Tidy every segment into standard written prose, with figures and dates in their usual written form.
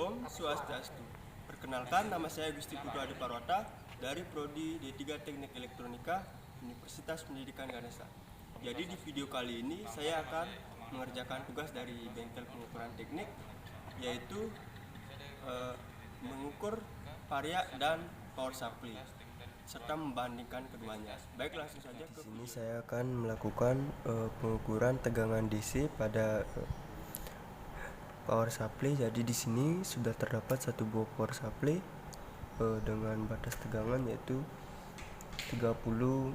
Om Swastiastu. Perkenalkan, nama saya Gusti Putu Adi Parwata dari Prodi D3 Teknik Elektronika Universitas Pendidikan Ganesha. Jadi di video kali ini saya akan mengerjakan tugas dari bengkel pengukuran teknik, yaitu mengukur varia dan power supply serta membandingkan keduanya. Baik, langsung saja ke sini. Saya akan melakukan pengukuran tegangan DC pada power supply. Jadi di sini sudah terdapat satu buah power supply dengan batas tegangan yaitu 30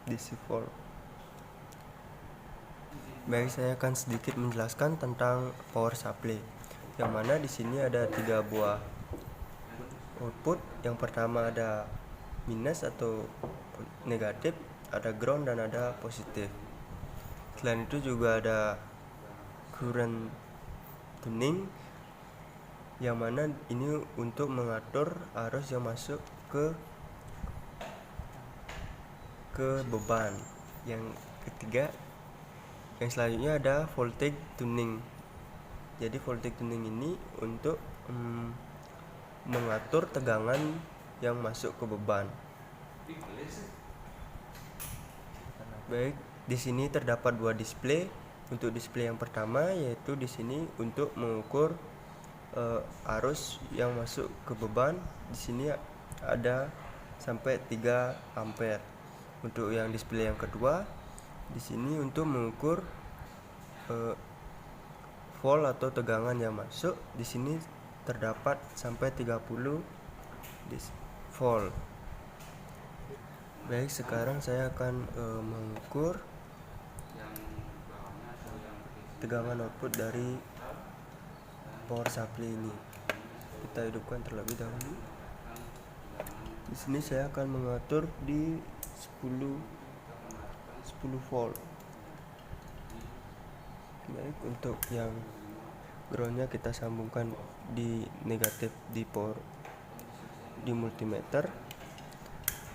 DC volt. Baik, saya akan sedikit menjelaskan tentang power supply. Yang mana di sini ada 3 buah output. Yang pertama ada minus atau negatif, ada ground dan ada positif. Selain itu juga ada current tuning, yang mana ini untuk mengatur arus yang masuk ke beban. Yang ketiga, yang selanjutnya ada voltage tuning. Jadi voltage tuning ini untuk mengatur tegangan yang masuk ke beban. Baik, di sini terdapat 2 display. Untuk display yang pertama yaitu di sini untuk mengukur arus yang masuk ke beban. Di sini ada sampai 3 ampere. Untuk yang display yang kedua di sini untuk mengukur volt atau tegangan yang masuk. Di sini terdapat sampai 30 volt. Baik, sekarang saya akan mengukur tegangan output dari power supply ini. Kita hidupkan terlebih dahulu. Di sini saya akan mengatur di 10 volt. Baik, untuk yang groundnya kita sambungkan di negatif di power di multimeter,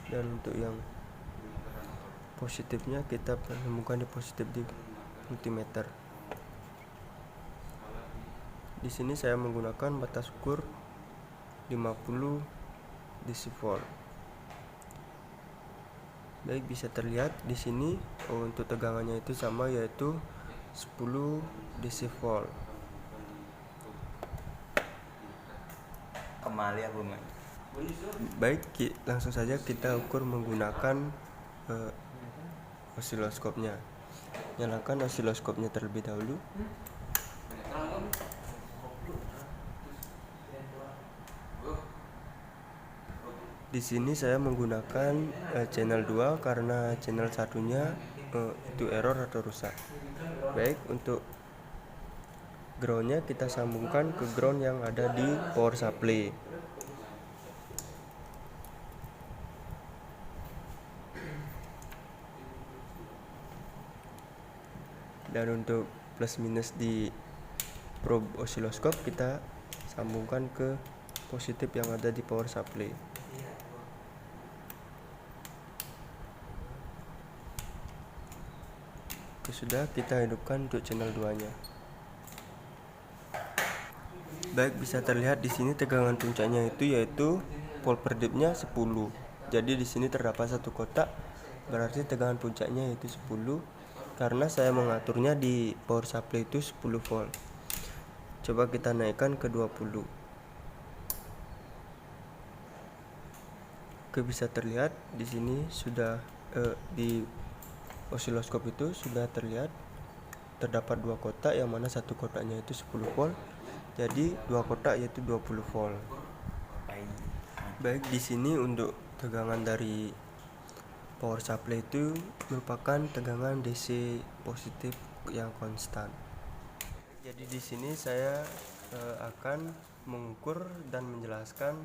dan untuk yang positifnya kita sambungkan di positif di multimeter. Di sini saya menggunakan batas ukur 50 DC volt. Baik, bisa terlihat di sini untuk tegangannya itu sama, yaitu 10 DC volt. Kembali aku main. Baik, langsung saja kita ukur menggunakan osiloskopnya. Nyalakan osiloskopnya terlebih dahulu. Di sini saya menggunakan channel 2 karena channel satunya itu error atau rusak. Baik, untuk groundnya kita sambungkan ke ground yang ada di power supply. Dan untuk plus minus di probe osiloskop kita sambungkan ke positif yang ada di power supply. Sudah, kita hidupkan untuk channel 2-nya. Baik, bisa terlihat di sini tegangan puncaknya itu yaitu volt per dipnya 10. Jadi di sini terdapat satu kotak, berarti tegangan puncaknya yaitu 10. Karena saya mengaturnya di power supply itu 10 volt. Coba kita naikkan ke 20. Oke, bisa terlihat di sini sudah di osiloskop itu sudah terlihat terdapat 2 kotak, yang mana satu kotaknya itu 10 volt. Jadi 2 kotak yaitu 20 volt. Baik, di sini untuk tegangan dari power supply itu merupakan tegangan DC positif yang konstan. Jadi di sini saya akan mengukur dan menjelaskan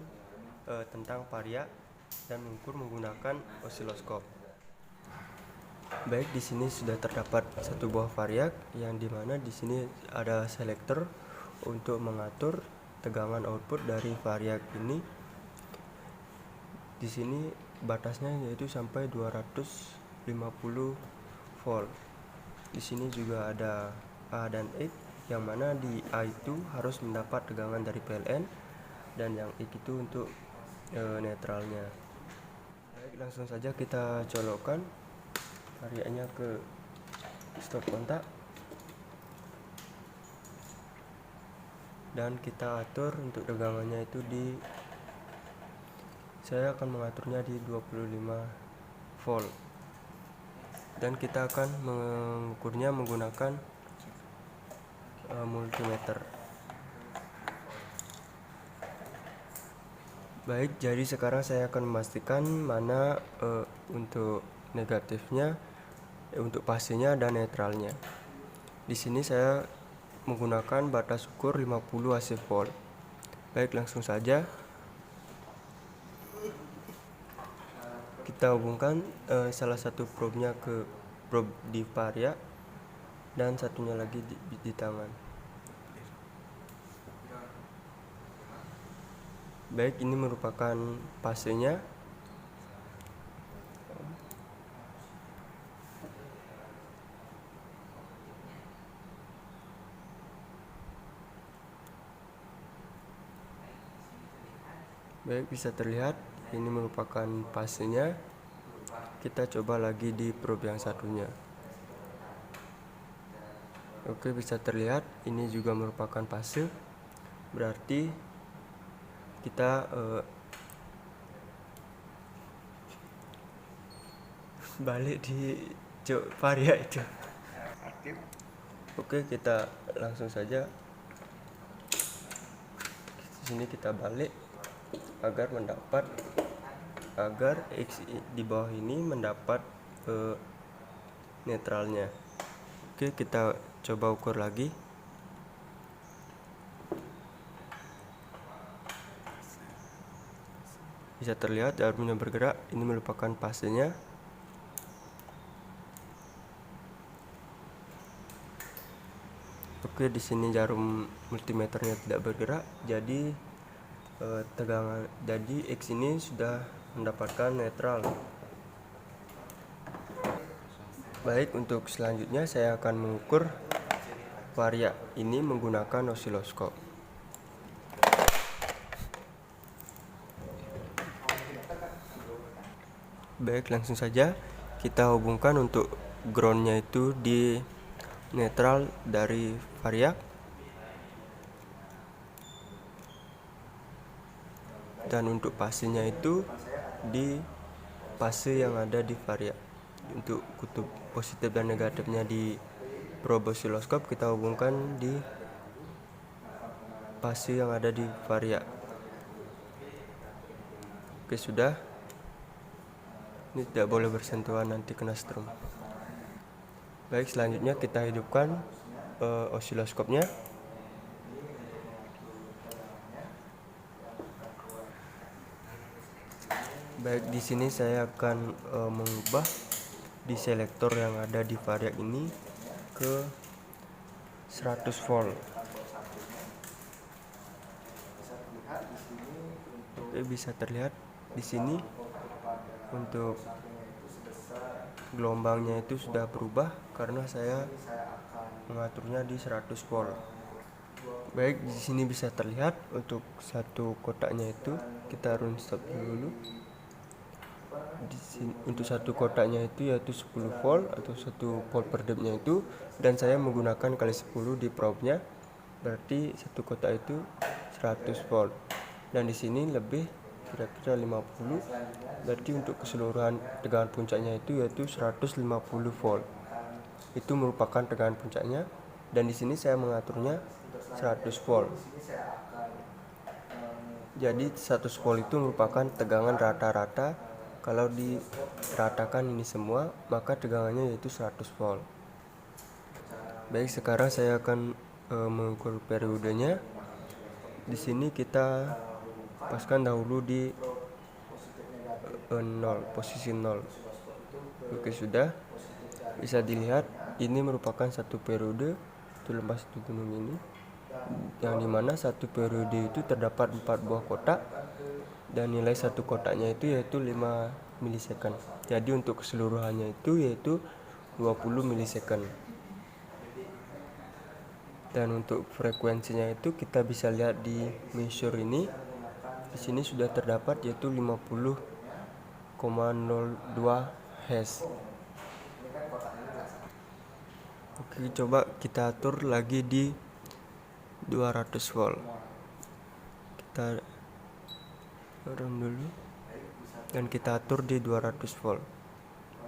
tentang varia dan mengukur menggunakan osiloskop. Baik, di sini sudah terdapat satu buah variak, yang dimana di sini ada selektor untuk mengatur tegangan output dari variak ini. Di sini batasnya yaitu sampai 250 volt. Di sini juga ada A dan E yang mana di A itu harus mendapat tegangan dari PLN dan yang X itu untuk netralnya. Baik, langsung saja kita colokkan variaknya ke stop kontak dan kita atur untuk tegangannya itu saya akan mengaturnya di 25 volt dan kita akan mengukurnya menggunakan multimeter. Baik, jadi sekarang saya akan memastikan mana untuk negatifnya, untuk pasenya dan netralnya. Di sini saya menggunakan batas ukur 50 AC volt. Baik, langsung saja kita hubungkan salah satu probe-nya ke probe di variak dan satunya lagi di tangan. Baik, ini merupakan pasenya. Baik, bisa terlihat ini merupakan pasenya. Kita coba lagi di probe yang satunya. Oke, bisa terlihat ini juga merupakan fase. Berarti kita balik di variak itu. Oke, kita langsung saja di sini kita balik agar X di bawah ini mendapat netralnya. Oke, kita coba ukur lagi. Bisa terlihat jarumnya bergerak, ini merupakan fasenya. Oke, di sini jarum multimeternya tidak bergerak, jadi X ini sudah mendapatkan netral. Baik, untuk selanjutnya saya akan mengukur variak ini menggunakan osiloskop. Baik, langsung saja kita hubungkan untuk groundnya itu di netral dari variak dan untuk pasenya itu di fase yang ada di variak. Untuk kutub positif dan negatifnya di probe osiloskop kita hubungkan di fase yang ada di variak. Oke, sudah. Ini tidak boleh bersentuhan, nanti kena strom. Baik, selanjutnya kita hidupkan osiloskopnya. Baik, di sini saya akan mengubah di selektor yang ada di variak ini ke 100 volt. Oke, bisa terlihat di sini untuk gelombangnya itu sudah berubah karena saya mengaturnya di 100 volt. Baik, di sini bisa terlihat untuk satu kotaknya itu kita run stop dulu. Di sini, untuk satu kotaknya itu yaitu 10 volt atau 1 volt per depth-nya itu, dan saya menggunakan kali 10 di probe-nya, berarti satu kotak itu 100 volt. Dan di sini lebih kira-kira 50, berarti untuk keseluruhan tegangan puncaknya itu yaitu 150 volt. Itu merupakan tegangan puncaknya, dan di sini saya mengaturnya 100 volt. Jadi 100 volt itu merupakan tegangan rata-rata. Kalau diratakan ini semua, maka tegangannya yaitu 100 volt. Baik, sekarang saya akan mengukur periodenya. Di sini kita paskan dahulu di 0, posisi 0. Oke, sudah. Bisa dilihat ini merupakan satu periode itu lembah satu gunung ini, yang dimana satu periode itu terdapat 4 buah kotak dan nilai satu kotaknya itu yaitu 5 milisecond. Jadi untuk keseluruhannya itu yaitu 20 milisecond. Dan untuk frekuensinya itu kita bisa lihat di measure ini. Di sini sudah terdapat yaitu 50,02 Hz. Oke, coba kita atur lagi di 200 volt. Kita turun dulu dan kita atur di 200 volt.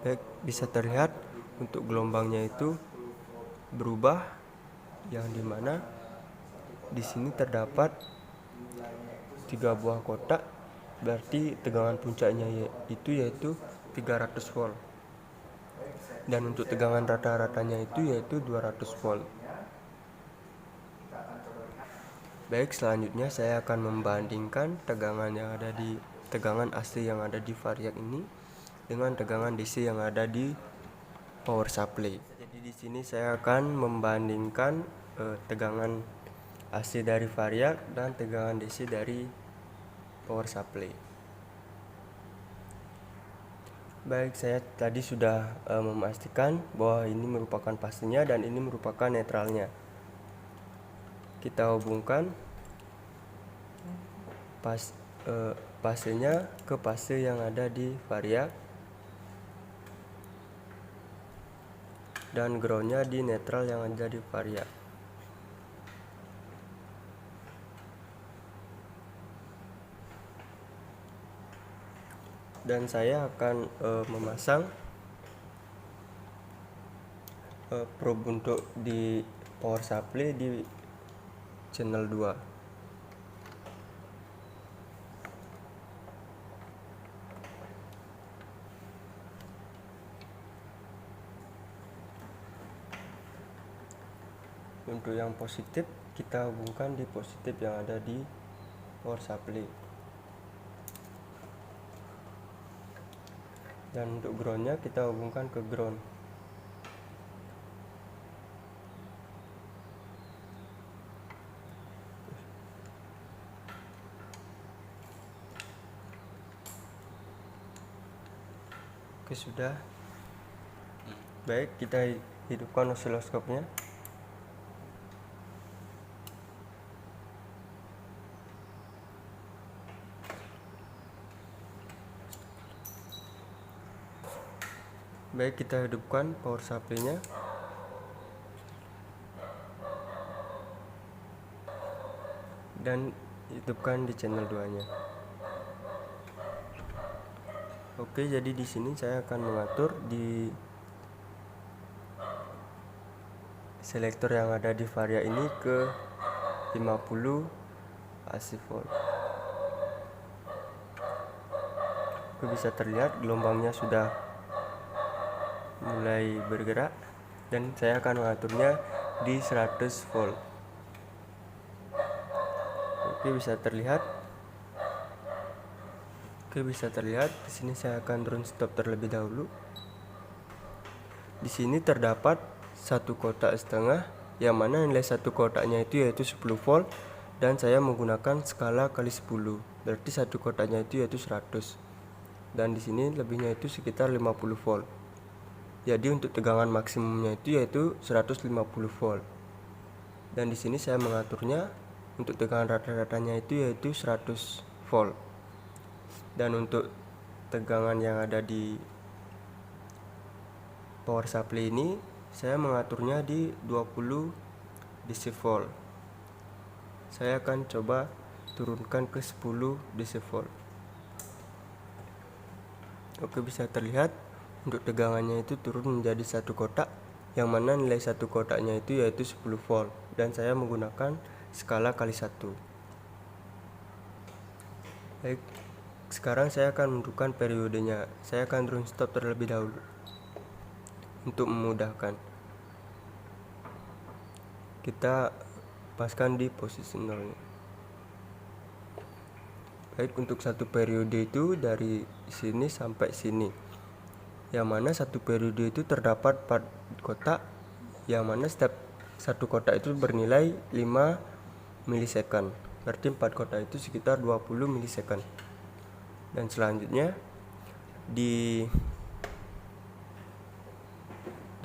Baik, bisa terlihat untuk gelombangnya itu berubah, yang dimana di sini terdapat 3 buah kotak, berarti tegangan puncaknya itu yaitu 300 volt. Dan untuk tegangan rata-ratanya itu yaitu 200 volt. Baik, selanjutnya saya akan membandingkan tegangan AC yang ada di variak ini dengan tegangan DC yang ada di power supply. Jadi di sini saya akan membandingkan tegangan AC dari variak dan tegangan DC dari power supply. Baik, saya tadi sudah memastikan bahwa ini merupakan fasenya dan ini merupakan netralnya. Kita hubungkan fasenya ke fase yang ada di variak dan groundnya di netral yang ada di variak. Dan saya akan memasang probe untuk di power supply di channel 2. Untuk yang positif kita hubungkan di positif yang ada di power supply. Dan untuk groundnya kita hubungkan ke ground. Oke, sudah. Baik, kita hidupkan osiloskopnya. Baik, kita hidupkan power supply-nya. Dan hidupkan di channel 2-nya. Oke, jadi di sini saya akan mengatur di selektor yang ada di variak ini ke 50 AC volt. Oke, bisa terlihat gelombangnya sudah mulai bergerak dan saya akan mengaturnya di 100 volt. Oke, bisa terlihat. Di sini saya akan turun stop terlebih dahulu. Di sini terdapat satu kotak setengah, yang mana nilai satu kotaknya itu yaitu 10 volt dan saya menggunakan skala kali 10. Berarti satu kotaknya itu yaitu 100. Dan di sini lebihnya itu sekitar 50 volt. Jadi untuk tegangan maksimumnya itu yaitu 150 volt. Dan di sini saya mengaturnya untuk tegangan rata-ratanya itu yaitu 100 volt. Dan untuk tegangan yang ada di power supply ini saya mengaturnya di 20 DC volt. Saya akan coba turunkan ke 10 DC volt. Oke, bisa terlihat untuk tegangannya itu turun menjadi satu kotak, yang mana nilai satu kotaknya itu yaitu 10 volt dan saya menggunakan skala kali 1. Baik, sekarang saya akan menentukan periodenya. Saya akan turun stop terlebih dahulu untuk memudahkan. Kita paskan di posisi 0. Baik, untuk satu periode itu dari sini sampai sini, yang mana satu periode itu terdapat 4 kotak, yang mana setiap satu kotak itu bernilai 5 milisecond. Berarti 4 kotak itu sekitar 20 milisecond. Dan selanjutnya di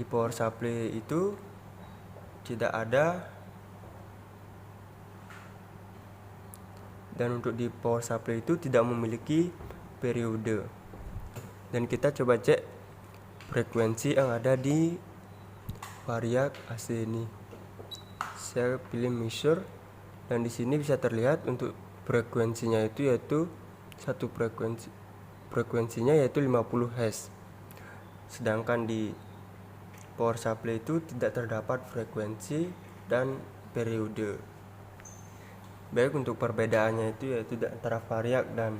power supply itu tidak ada dan untuk di power supply itu tidak memiliki periode. Dan kita coba cek frekuensi yang ada di variak AC ini. Saya pilih measure, dan di sini bisa terlihat untuk frekuensinya itu yaitu satu frekuensinya yaitu 50 Hz. Sedangkan di power supply itu tidak terdapat frekuensi dan periode. Baik, untuk perbedaannya itu yaitu antara variak dan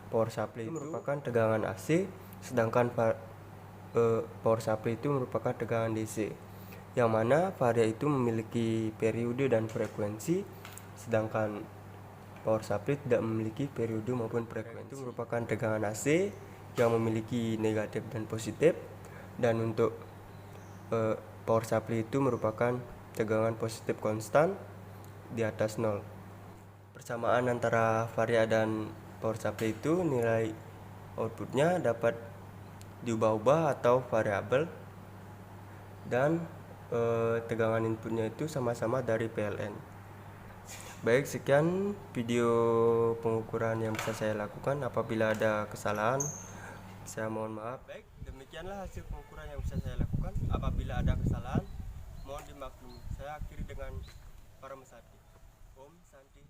power supply itu merupakan tegangan AC, sedangkan power supply itu merupakan tegangan DC. Yang mana variak itu memiliki periode dan frekuensi, sedangkan power supply tidak memiliki periode maupun frekuensi. Itu merupakan tegangan AC yang memiliki negatif dan positif, dan untuk power supply itu merupakan tegangan positif konstan di atas 0. Persamaan antara variak dan power supply itu nilai outputnya dapat diubah-ubah atau variabel, dan tegangan inputnya itu sama-sama dari PLN. Baik, sekian video pengukuran yang bisa saya lakukan. Apabila ada kesalahan, saya mohon maaf. Baik, demikianlah hasil pengukuran yang bisa saya lakukan. Apabila ada kesalahan, mohon dimaklumi. Saya akhiri dengan para mesati. Om Santi.